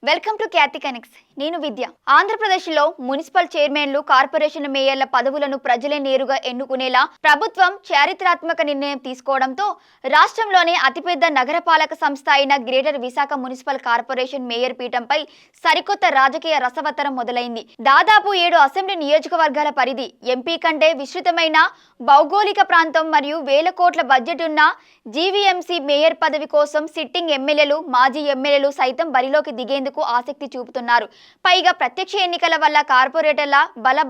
Welcome to Khyati connects. నేను విద్య. ఆంధ్రప్రదేశ్లో municipal చైర్మన్లు, కార్పొరేషన్ మేయర్ల పదవులను ప్రజలే నేరుగా ఎన్నుకునేలా ప్రభుత్వం చారిత్రాత్మక నిర్ణయం తీసుకోవడంతో రాష్ట్రంలోనే అతిపెద్ద నగరపాలక సంస్థ అయిన greater Visakha municipal corporation mayor పీఠంపై సరికొత్త రాజకీయ రసవత్తరం మొదలైంది. దాదాపు 7 అసెంబ్లీ నియోజకవర్గాల పరిధి, ఎంపీ కంటే విస్తృతమైన భౌగోళిక ప్రాంతం మరియు వేల కోట్ల బడ్జెట్ ఉన్న జీవీఎంసీ మేయర్ పదవి కోసం సిట్టింగ్ ఎమ్మెల్యేలు, మాజీ ఎమ్మెల్యేలు సైతం బరిలోకి దిగేందుకు ఆసక్తి చూపుతున్నారు. పైగా ప్రత్యక్ష ఎన్నికల వల్ల కార్పొరేటర్ల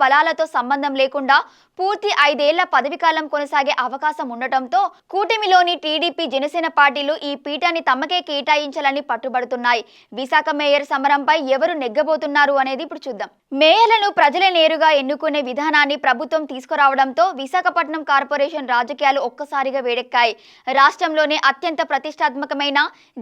బలాలతో సంబంధం లేకుండా పూర్తి 5 ఏళ్ల పదవీకాలం కొనసాగే అవకాశం ఉండటంతో కూటమిలోని టీడీపీ, జనసేన పార్టీలు ఈ పీఠాన్ని తమకే కేటాయించాలని పట్టుబడుతున్నాయి. విశాఖ మేయర్ సమరంపై ఎవరు నెగ్గబోతున్నారు అనేది ఇప్పుడు చూద్దాం. మేయర్లను ప్రజలే నేరుగా ఎన్నుకునే విధానాన్ని ప్రభుత్వం తీసుకురావడంతో విశాఖపట్నం కార్పొరేషన్ రాజకీయాలు ఒక్కసారిగా వేడెక్కాయి. రాష్ట్రంలోనే అత్యంత ప్రతిష్టాత్మకమైన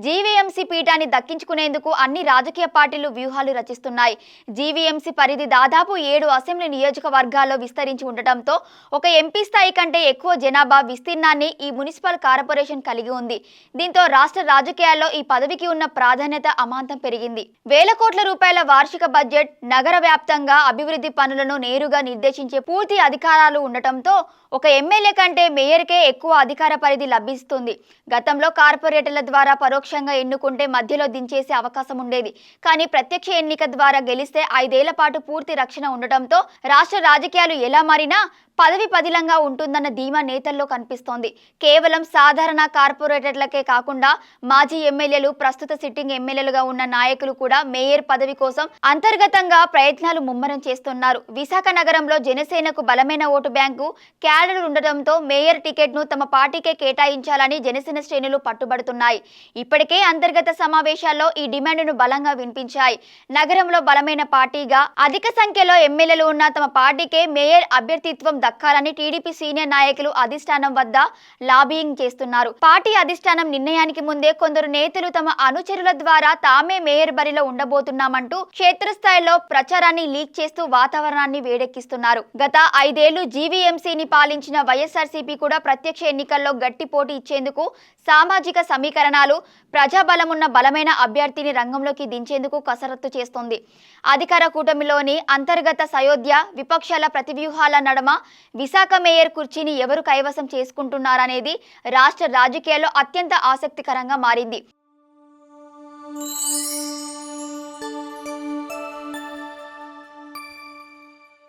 జీవీఎంసీ పీఠాన్ని దక్కించుకునేందుకు అన్ని రాజకీయ పార్టీలు వ్యూహాలు రచిస్తున్నాయి. జీవీఎంసీ పరిధి దాదాపు 7 అసెంబ్లీ నియోజకవర్గాల్లో విస్తరించి ఉండటంతో ఒక ఎంపీ స్థాయి కంటే ఎక్కువ జనాభా విస్తీర్ణాన్ని ఈ మున్సిపల్ కార్పొరేషన్ కలిగి ఉంది. దీంతో రాష్ట్ర రాజకీయాల్లో ఈ పదవికి ఉన్న ప్రాధాన్యత అమాంతం పెరిగింది. వేల కోట్ల రూపాయల వార్షిక బడ్జెట్, నగర వ్యాప్తంగా అభివృద్ధి పనులను నేరుగా నిర్దేశించే పూర్తి అధికారాలు ఉండటంతో ఒక ఎమ్మెల్యే కంటే మేయర్కే ఎక్కువ అధికార పరిధి లభిస్తుంది. గతంలో కార్పొరేటర్ల ద్వారా పరోక్షంగా ఎన్నుకుంటే మధ్యలో దించేసే అవకాశం ఉండేది. కానీ ప్రత్యక్ష ఎన్నిక ద్వారా గెలిస్తే 5 ఏళ్ల పాటు పూర్తి రక్షణ ఉండటంతో రాష్ట్ర రాజకీయాలు ఎలా మారినా పదవి పదిలంగా ఉంటుందన్న ధీమా నేతల్లో కనిపిస్తోంది. కేవలం సాధారణ కార్పొరేటర్లకే కాకుండా మాజీ ఎమ్మెల్యేలు, ప్రస్తుత సిట్టింగ్ ఎమ్మెల్యేలుగా ఉన్న నాయకులు కూడా మేయర్ పదవి కోసం అంతర్గతంగా ప్రయత్నాలు ముమ్మరం చేస్తున్నారు. విశాఖ నగరంలో జనసేనకు బలమైన ఓటు బ్యాంకు, క్యాడర్ ఉండటంతో మేయర్ టికెట్ను తమ పార్టీకే కేటాయించాలని జనసేన శ్రేణులు పట్టుబడుతున్నాయి. ఇప్పటికే అంతర్గత సమావేశాల్లో ఈ డిమాండ్ను బలంగా వినిపించాయి. నగరంలో బలమైన పార్టీగా అధిక సంఖ్యలో ఎమ్మెల్యేలు ఉన్న తమ పార్టీకే మేయర్ అభ్యర్థిత్వం దక్కాలని టీడీపీ సీనియర్ నాయకులు అధిష్టానం వద్ద లాబియింగ్ చేస్తున్నారు. పార్టీ అధిష్టానం నిర్ణయానికి ముందే కొందరు నేతలు తమ అనుచరుల ద్వారా తామే మేయర్ బరిలో ఉండబోతున్నామంటూ క్షేత్రస్థాయిలో ప్రచారాన్ని లీక్ చేస్తూ వాతావరణాన్ని వేడెక్కిస్తున్నారు. గత 5 ఏళ్లు జీవీఎంసీని పాలించిన వైఎస్ఆర్సీపీ కూడా ప్రత్యక్ష ఎన్నికల్లో గట్టి పోటీ ఇచ్చేందుకు సామాజిక సమీకరణాలు, ప్రజాబలమున్న బలమైన అభ్యర్థిని రంగంలోకి దించేందుకు కసరత్తు చేస్తోంది. అధికార కూటమిలోని అంతర్గత సయోధ్య, విపక్షాల ప్రతివ్యూహాల నడమ విశాఖ మేయర్ కుర్చీని ఎవరు కైవసం చేసుకుంటున్నారనేది రాష్ట్ర రాజకీయాల్లో అత్యంత ఆసక్తికరంగా మారింది.